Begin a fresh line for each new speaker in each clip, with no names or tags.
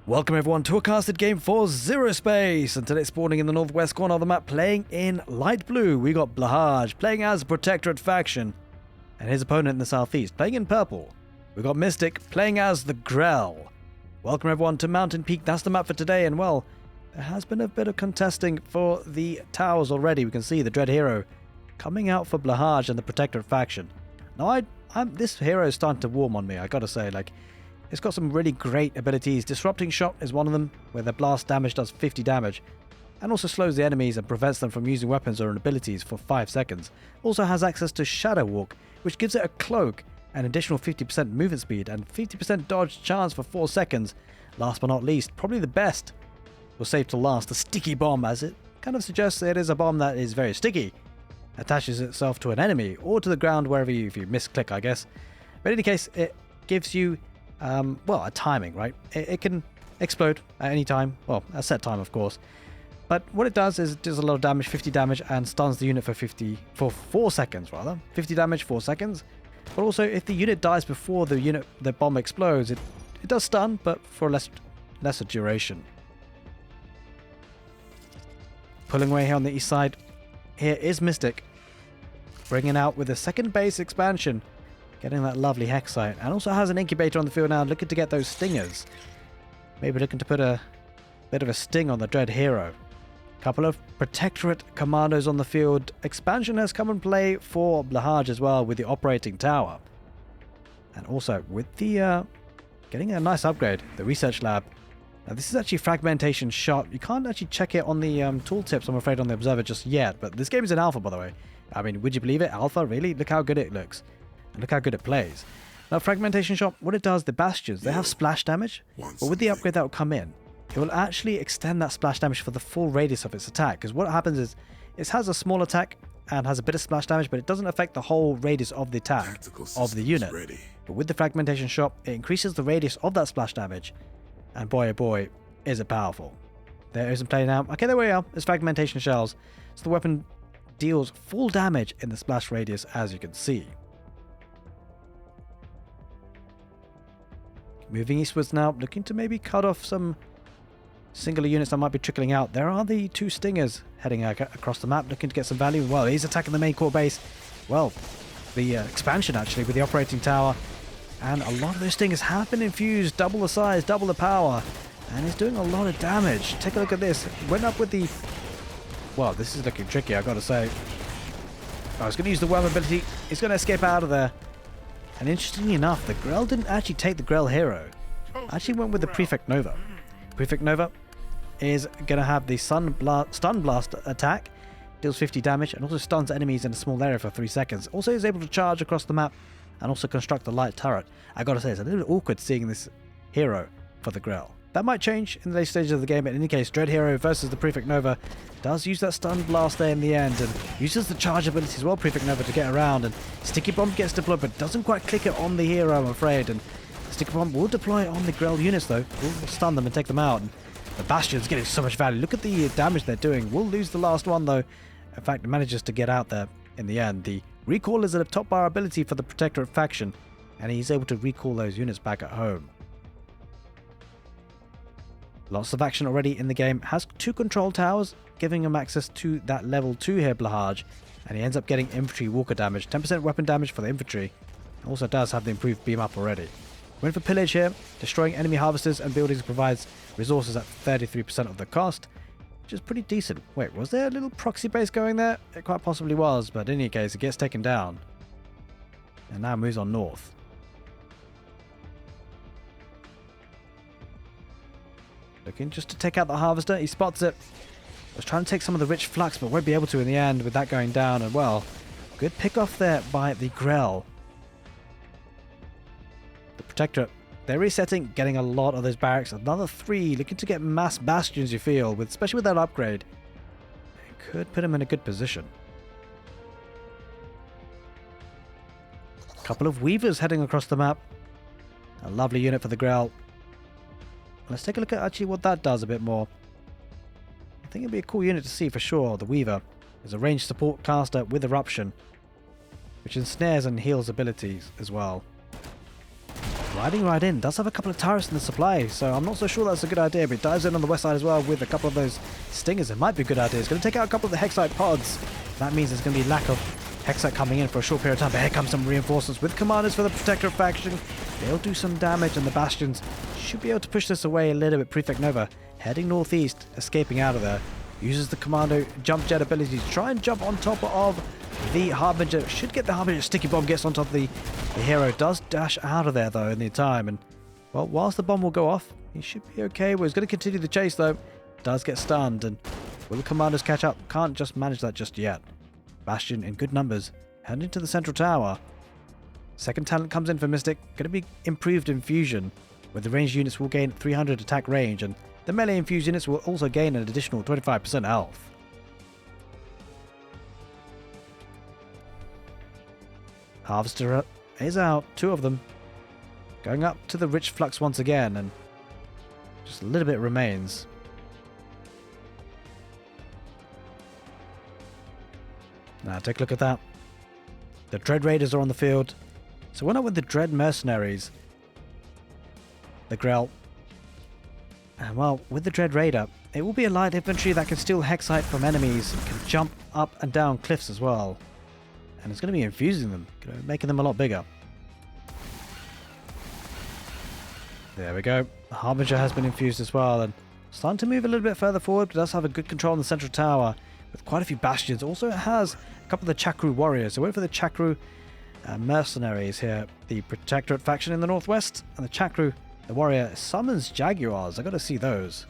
Welcome everyone to a casted game for Zerospace, and today spawning in the northwest corner of the map playing in light blue, we got Blahaj playing as Protectorate faction, and his opponent in the southeast playing in purple. We got Mystic playing as the Grell. Welcome everyone to Mountain Peak, that's the map for today, and well, there has been a bit of contesting for the towers already. We can see the Dread Hero coming out for Blahaj and the Protectorate faction. Now this hero is starting to warm on me, I gotta say, like, it's got some really great abilities. Disrupting Shot is one of them, where their blast damage does 50 damage, and also slows the enemies and prevents them from using weapons or abilities for 5 seconds. Also has access to Shadow Walk, which gives it a cloak, an additional 50% movement speed, and 50% dodge chance for 4 seconds. Last but not least, probably the best, will save to last, the Sticky Bomb, as it kind of suggests it is a bomb that is very sticky. Attaches itself to an enemy, or to the ground wherever if you misclick, I guess. But in any case, it gives you a timing, right? It can explode at any time, well, a set time of course, but what it does is it does a lot of damage, 50 damage, and stuns the unit for 4 seconds rather. 50 damage, 4 seconds. But also, if the unit dies before the bomb explodes, it does stun, but for lesser duration. Pulling away here on the east side, here is Mystic, bringing out with a second base expansion, getting that lovely hex site, and also has an incubator on the field now, looking to get those stingers. Maybe looking to put a bit of a sting on the Dread Hero. Couple of Protectorate commandos on the field. Expansion has come in play for Blahaj as well with the operating tower. And also with the getting a nice upgrade, the research lab. Now this is actually Fragmentation Shot. You can't actually check it on the tooltips, I'm afraid, on the observer just yet, but this game is in alpha, by the way. I mean, would you believe it? Alpha, really? Look how good it looks. And look how good it plays. Now, Fragmentation Shot, what it does, the bastions, they have splash damage, but with the upgrade that will come in, it will actually extend that splash damage for the full radius of its attack. Because what happens is, it has a small attack and has a bit of splash damage, but it doesn't affect the whole radius of the attack of the unit. But with the Fragmentation Shot, it increases the radius of that splash damage, and boy oh boy, is it powerful. There is in play now. Okay, there we are. It's Fragmentation Shells. So the weapon deals full damage in the splash radius, as you can see. Moving eastwards now, looking to maybe cut off some singular units that might be trickling out. There are the 2 stingers heading across the map, looking to get some value. Well, he's attacking the main core base. Well, the expansion actually with the operating tower. And a lot of those stingers have been infused, double the size, double the power. And he's doing a lot of damage. Take a look at this. Went up with the... Well, this is looking tricky, I've got to say. I was going to use the worm ability. He's going to escape out of there. And interestingly enough, the Grell didn't actually take the Grell hero. Actually went with the Prefect Nova. Prefect Nova is going to have the Stun Blast attack. Deals 50 damage and also stuns enemies in a small area for 3 seconds. Also is able to charge across the map and also construct a light turret. I gotta say, it's a little bit awkward seeing this hero for the Grell. That might change in the late stages of the game, but in any case, Dread Hero versus the Prefect Nova does use that Stun Blast there in the end, and uses the charge ability as well, Prefect Nova, to get around, and Sticky Bomb gets deployed, but doesn't quite click it on the hero, I'm afraid, and Sticky Bomb will deploy on the Grell units, though. Will stun them and take them out, and the Bastion's getting so much value. Look at the damage they're doing. We'll lose the last one, though. In fact, it manages to get out there in the end. The recall is a top bar ability for the Protectorate faction, and he's able to recall those units back at home. Lots of action already in the game. Has 2 control towers, giving him access to that level 2 here, Blahaj, and he ends up getting infantry walker damage, 10% weapon damage for the infantry. Also does have the improved beam up already. Went for pillage here, destroying enemy harvesters and buildings provides resources at 33% of the cost, which is pretty decent. Wait, was there a little proxy base going there? It quite possibly was, but in any case, it gets taken down. And now moves on north. Looking just to take out the harvester. He spots it. Was trying to take some of the rich flux, but won't be able to in the end with that going down. And well, good pick off there by the Grell. The Protectorate, they're resetting, getting a lot of those barracks. Another 3, looking to get mass bastions, you feel, especially with that upgrade. It could put him in a good position. Couple of Weavers heading across the map. A lovely unit for the Grell. Let's take a look at actually what that does a bit more. I think it'd be a cool unit to see for sure. The Weaver is a ranged support caster with Eruption, which ensnares and heals abilities as well. riding right in. Does have a couple of turrets in the supply, so I'm not so sure that's a good idea, but it dives in on the west side as well with a couple of those stingers. It might be a good idea. It's going to take out a couple of the Hexite pods. That means there's going to be lack of Hexite coming in for a short period of time, but here comes some reinforcements with commanders for the Protectorate faction. They'll do some damage, and the Bastions should be able to push this away a little bit. Prefect Nova heading northeast, escaping out of there. Uses the Commando jump jet ability to try and jump on top of the Harbinger. Should get the Harbinger. Sticky bomb gets on top of the hero. Does dash out of there, though, in the time. And, well, whilst the bomb will go off, he should be okay. Well, he's going to continue the chase, though. Does get stunned. And will the Commanders catch up? Can't just manage that just yet. Bastion in good numbers. Heading into the central tower. Second talent comes in for Mystic. Going to be improved infusion, where the ranged units will gain 300 attack range, and the melee infused units will also gain an additional 25% health. Harvester is out, 2 of them. Going up to the rich flux once again, and just a little bit remains. Now take a look at that. The Dread Raiders are on the field. So we're not with the Dread Mercenaries. The Grell. And well, with the Dread Raider, it will be a light infantry that can steal Hexite from enemies, can jump up and down cliffs as well. And it's going to be infusing them, making them a lot bigger. There we go. The Harbinger has been infused as well, and starting to move a little bit further forward, but does have a good control on the central tower with quite a few bastions. Also, it has a couple of the Chakru warriors. So wait for the Chakru mercenaries here. The Protectorate faction in the northwest, and the Chakru, the warrior, summons Jaguars. I got to see those.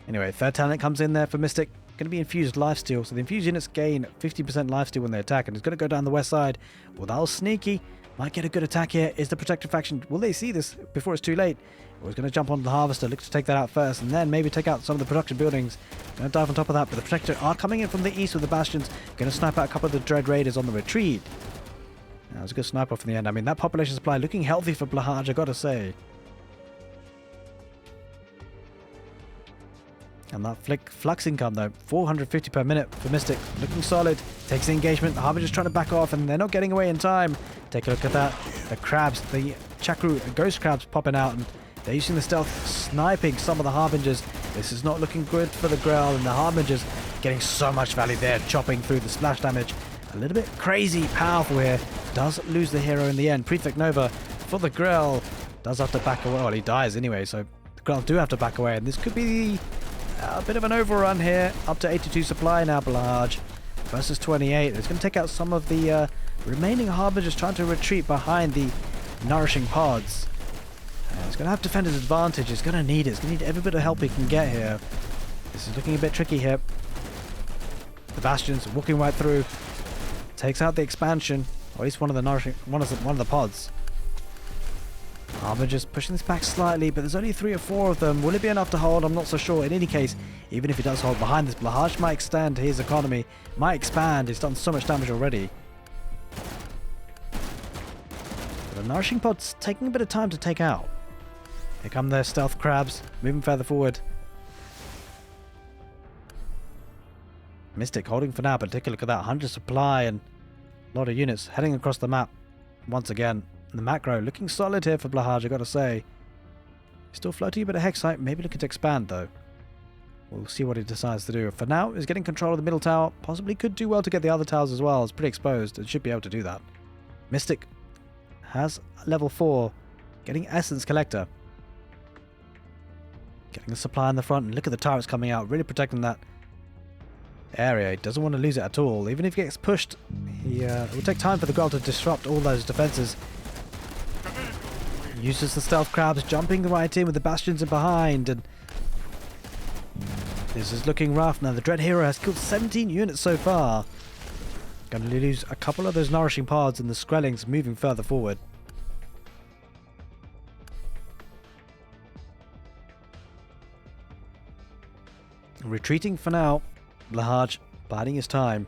Anyway, third talent comes in there for Mystic. Going to be infused lifesteal. So the infused units gain 50% lifesteal when they attack, and it's going to go down the west side. Well, that was sneaky. Might get a good attack here. Is the Protectorate faction, will they see this before it's too late? We're going to jump onto the Harvester, look to take that out first, and then maybe take out some of the production buildings. Going to dive on top of that, but the Protectorate are coming in from the east with the Bastions. Going to snipe out a couple of the Dread Raiders on the retreat. That was a good snipe off in the end. I mean, that population supply looking healthy for Blahaj, I got to say. And that flux income, though, 450 per minute for Mystic. Looking solid. Takes the engagement. The Harbinger's trying to back off, and they're not getting away in time. Take a look at that. The crabs, the Chakru ghost crabs popping out, and they're using the stealth, sniping some of the Harbingers. This is not looking good for the Grell, and the Harbingers getting so much value there, chopping through the splash damage. A little bit crazy powerful here. Does lose the hero in the end. Prefect Nova for the Grell. Does have to back away. Well, he dies anyway, so the Grell do have to back away, and this could be a bit of an overrun here. Up to 82 supply now, Blahaj versus 28. It's going to take out some of the remaining Harbingers trying to retreat behind the nourishing pods. It's going to have defender's advantage. It's going to need it. It's going to need every bit of help he can get here. This is looking a bit tricky here. The Bastions walking right through. Takes out the expansion, or at least one of the nourishing, one of the pods. Harbinger's pushing this back slightly, but there's only 3 or 4 of them. Will it be enough to hold? I'm not so sure. In any case, even if he does hold behind this, Blahaj might extend his economy, might expand. He's done so much damage already. But the nourishing pod's taking a bit of time to take out. Here come their stealth crabs, moving further forward. Mystic holding for now, but take a look at that. 100 supply and a lot of units heading across the map once again. And the macro looking solid here for Blahaj, I gotta say. Still floating a bit of Hexite, maybe looking to expand though. We'll see what he decides to do. For now, he's getting control of the middle tower. Possibly could do well to get the other towers as well. It's pretty exposed. It should be able to do that. Mystic has level 4. Getting Essence Collector. Getting a supply in the front. And look at the turrets coming out. Really protecting that area. He doesn't want to lose it at all. Even if he gets pushed, it will take time for the Grell to disrupt all those defenses. Uses the stealth crabs, jumping right in with the Bastions in behind, and this is looking rough. Now the Dread Hero has killed 17 units so far. Going to lose a couple of those nourishing pods, and the Skrellings moving further forward. Retreating for now. Blahaj biding his time,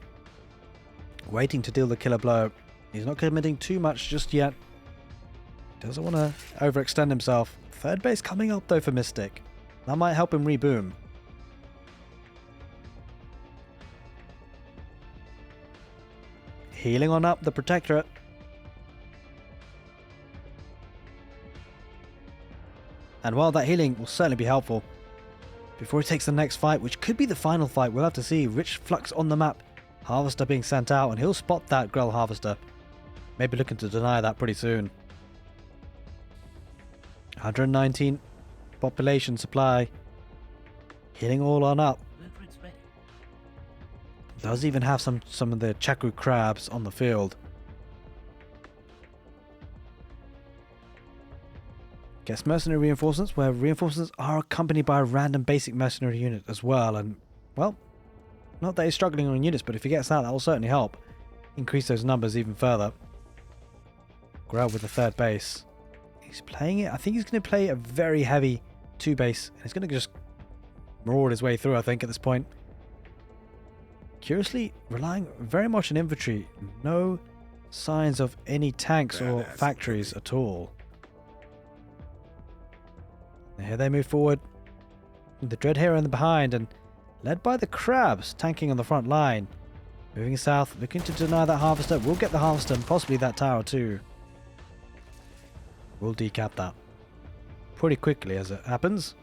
waiting to deal the killer blow. He's not committing too much just yet. Doesn't want to overextend himself. Third base coming up though for Mystic. That might help him reboom. Healing on up the Protectorate. And while that healing will certainly be helpful, before he takes the next fight, which could be the final fight, we'll have to see. Rich flux on the map. Harvester being sent out, and he'll spot that grell harvester. Maybe looking to deny that pretty soon. 119 population supply. Healing all on up. Does even have some of the Chaku crabs on the field. Gets mercenary reinforcements, where reinforcements are accompanied by a random basic mercenary unit as well. And, well, not that he's struggling on units, but if he gets that, that will certainly help increase those numbers even further. Grell with the third base. He's playing it. I think he's going to play a very heavy 2 base. And he's going to just maraud his way through, I think, at this point. Curiously, relying very much on infantry. No signs of any tanks or factories at all. And here they move forward. The Dread Hero in the behind and led by the crabs tanking on the front line. Moving south, looking to deny that harvester. We'll get the harvester and possibly that tower too. We'll decap that pretty quickly as it happens.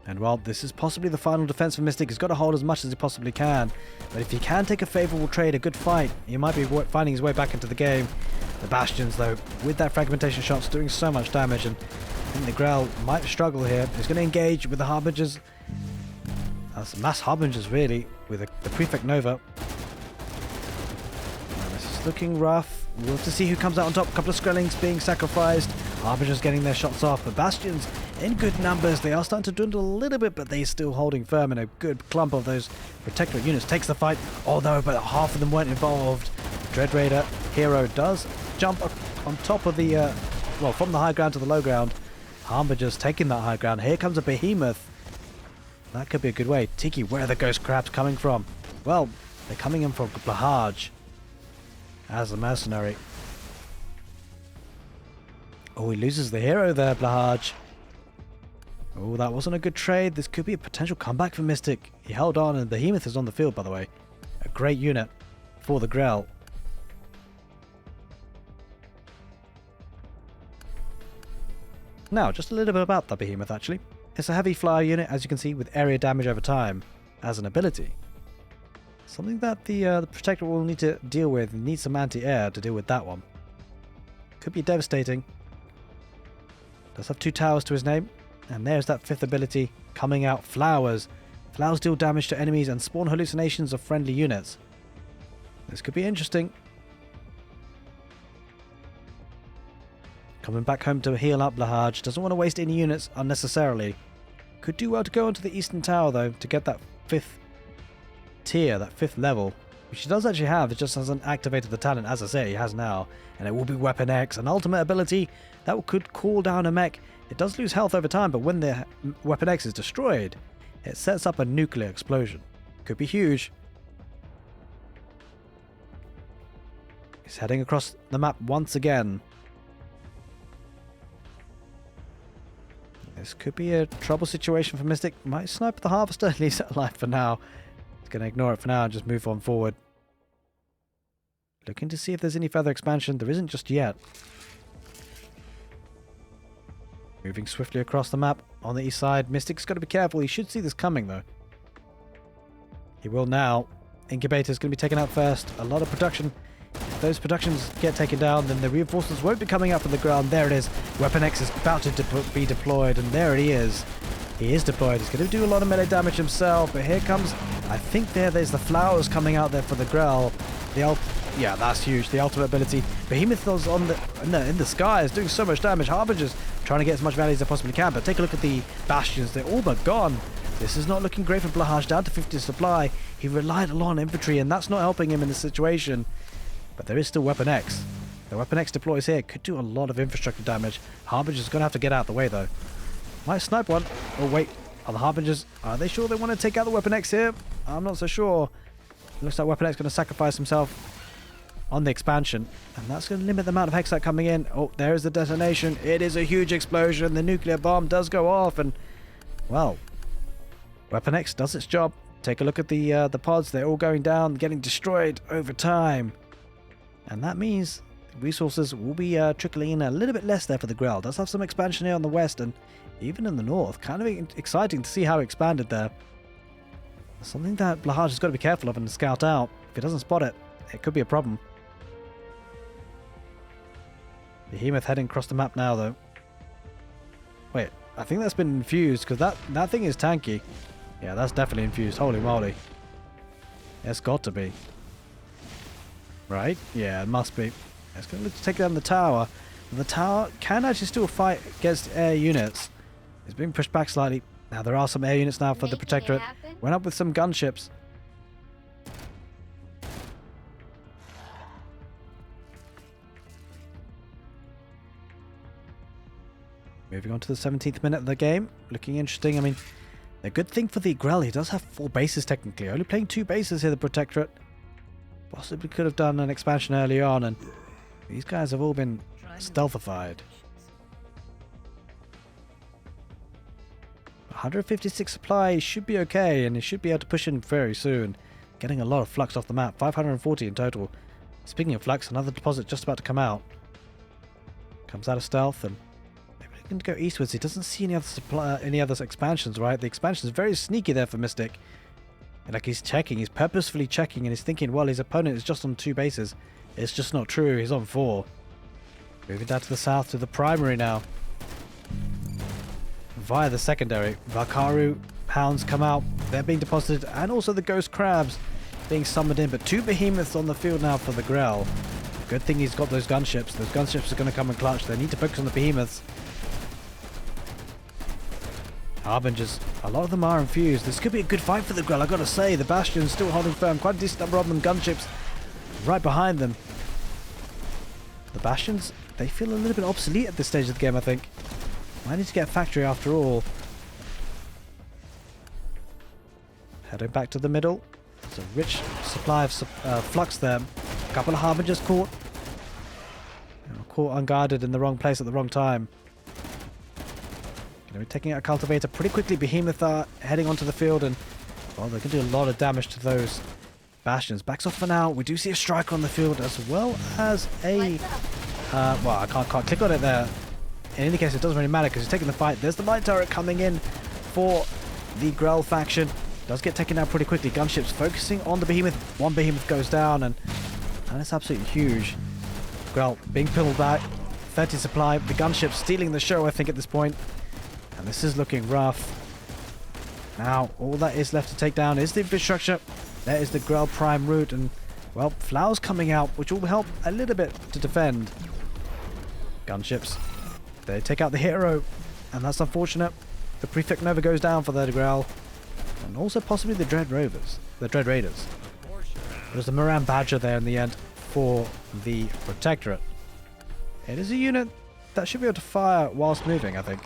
And while this is possibly the final defense for Mystic, he's got to hold as much as he possibly can. But if he can take a favorable trade, a good fight, he might be finding his way back into the game. The Bastions, though, with that fragmentation shots doing so much damage, and I think the Grell might struggle here. He's going to engage with the Harbingers. That's mass Harbingers, really, with the Prefect Nova. And this is looking rough. We'll have to see who comes out on top. A couple of Skrellings being sacrificed. Harbingers getting their shots off. The Bastions in good numbers. They are starting to dwindle a little bit, but they're still holding firm, and a good clump of those Protectorate units takes the fight. Although, but half of them weren't involved. Dread Raider Hero does jump up on top of the, well, from the high ground to the low ground. Harbingers taking that high ground. Here comes a Behemoth. That could be a good way. Tiki, where are the Ghost Crabs coming from? Well, they're coming in from Blahaj as a mercenary. Oh, he loses the hero there, Blahaj. Oh, that wasn't a good trade. This could be a potential comeback for Mystic. He held on, and the Behemoth is on the field, by the way. A great unit for the Grell. Now, just a little bit about the Behemoth, actually. It's a heavy flyer unit, as you can see, with area damage over time as an ability. Something that the Protectorate will need to deal with. Need some anti-air to deal with that one. Could be devastating. Does have 2 towers to his name. And there's that 5th ability coming out. Flowers. Flowers deal damage to enemies and spawn hallucinations of friendly units. This could be interesting. Coming back home to heal up Blahaj. Doesn't want to waste any units unnecessarily. Could do well to go onto the Eastern Tower, though, to get that 5th tier, that 5th level. Which he does actually have, it just hasn't activated the talent, as I say, he has now. And it will be Weapon X, an ultimate ability that could cool down a mech. It does lose health over time, but when the Weapon X is destroyed, it sets up a nuclear explosion. Could be huge. He's heading across the map once again. This could be a trouble situation for Mystic. Might snipe the Harvester, leaves it alive for now. He's going to ignore it for now and just move on forward. Looking to see if there's any further expansion. There isn't just yet. Moving swiftly across the map on the east side. Mystic's got to be careful. He should see this coming, though. He will now. Incubator's going to be taken out first. A lot of production. If those productions get taken down, then the reinforcements won't be coming up from the ground. There it is. Weapon X is about to be deployed, and there he is. He is deployed. He's going to do a lot of melee damage himself, but here comes, I think there's the flowers coming out there for the Grell. Yeah, that's huge. The ultimate ability. Behemoth is in the sky, is doing so much damage. Harbingers trying to get as much value as they possibly can, but take a look at the Bastions. They're all but gone. This is not looking great for Blahaj. Down to 50 supply. He relied a lot on infantry, and that's not helping him in this situation. But there is still Weapon X. The Weapon X deploys here. Could do a lot of infrastructure damage. Harbinger's going to have to get out of the way, though. Might snipe one. Oh, wait. Are the Harbingers... Are they sure they want to take out the Weapon X here? I'm not so sure. Looks like Weapon X is going to sacrifice himself on the expansion. And that's going to limit the amount of Hexite coming in. Oh, there's the detonation. It is a huge explosion. The nuclear bomb does go off. And, well, Weapon X does its job. Take a look at the pods. They're all going down, getting destroyed over time. And that means resources will be trickling in a little bit less there for the grell. Does have some expansion here on the west and even in the north. Kind of exciting to see how expanded there. Something that Blahaj has got to be careful of and scout out. If he doesn't spot it, it could be a problem. Behemoth heading across the map now, though. Wait, I think that's been infused, because that thing is tanky. Yeah, that's definitely infused. Holy moly. It's got to be. Right? Yeah, it must be. It's going to look to take down the tower. And the tower can actually still fight against air units. It's being pushed back slightly. Now, there are some air units now for the Protectorate. Went up with some gunships. Moving on to the 17th minute of the game. Looking interesting. I mean, a good thing for the grell, he does have 4 bases technically. Only playing 2 bases here, the Protectorate. Possibly could have done an expansion early on, and these guys have all been stealthified. 156 supply should be okay, and he should be able to push in very soon. Getting a lot of flux off the map. 540 in total. Speaking of flux, another deposit just about to come out. Comes out of stealth, and going to go eastwards. He doesn't see any other expansions, right? The expansion is very sneaky there for Mystic. And like he's checking, he's purposefully checking, and he's thinking, well, his opponent is just on 2 bases. It's just not true. He's on 4. Moving down to the south to the primary now. Via the secondary. Valkaru hounds come out. They're being deposited, and also the ghost crabs being summoned in. But 2 behemoths on the field now for the grell. Good thing he's got those gunships. Those gunships are going to come in clutch. They need to focus on the behemoths. Harbingers, a lot of them are infused. This could be a good fight for the grell, I've got to say. The Bastion's still holding firm. Quite a decent number of them. Gunships right behind them. The Bastions, they feel a little bit obsolete at this stage of the game, I think. Might need to get a factory after all. Heading back to the middle. There's a rich supply of flux there. A couple of Harbingers caught. Caught unguarded in the wrong place at the wrong time. We're taking out a cultivator pretty quickly. Behemoth are heading onto the field, and well, they can do a lot of damage to those Bastions. Backs off for now. We do see a striker on the field, as well as a well, I can't click on it there. In any case, it doesn't really matter because he's taking the fight. There's the light turret coming in for the grell faction. Does get taken out pretty quickly. Gunships focusing on the Behemoth. 1 Behemoth goes down, and that's absolutely huge. Grell being pulled back. 30 supply. The gunships stealing the show, I think, at this point. And this is looking rough. Now, all that is left to take down is the infrastructure. There is the grell prime route, and, well, flowers coming out, which will help a little bit to defend. Gunships. They take out the hero, and that's unfortunate. The Prefect Nova goes down for the grell. And also possibly the Dread Rovers. The Dread Raiders. There's the Moran Badger there in the end for the Protectorate. It is a unit that should be able to fire whilst moving, I think.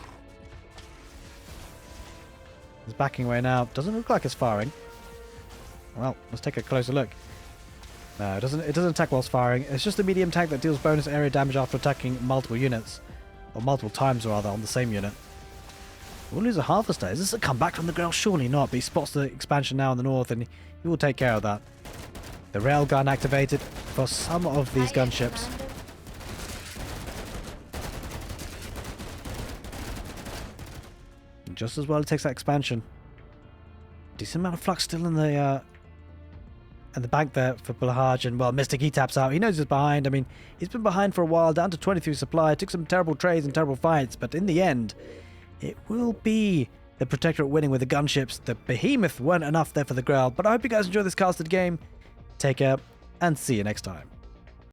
It's backing away now. Doesn't look like it's firing. Well, let's take a closer look. No, it doesn't attack whilst firing. It's just a medium tank that deals bonus area damage after attacking multiple units. Or multiple times, rather, on the same unit. We'll lose a Harvester. Is this a comeback from the grell? Surely not, but he spots the expansion now in the north, and he will take care of that. The railgun activated for some of these gunships. Just as well it takes that expansion. Decent amount of flux still in the bank there for Blahaj, and well, Mystic, he taps out. He knows he's behind. I mean, he's been behind for a while, down to 23 supply. Took some terrible trades and terrible fights, but in the end, it will be the Protectorate winning with the gunships. The Behemoth weren't enough there for the grell, but I hope you guys enjoy this casted game. Take care, and see you next time.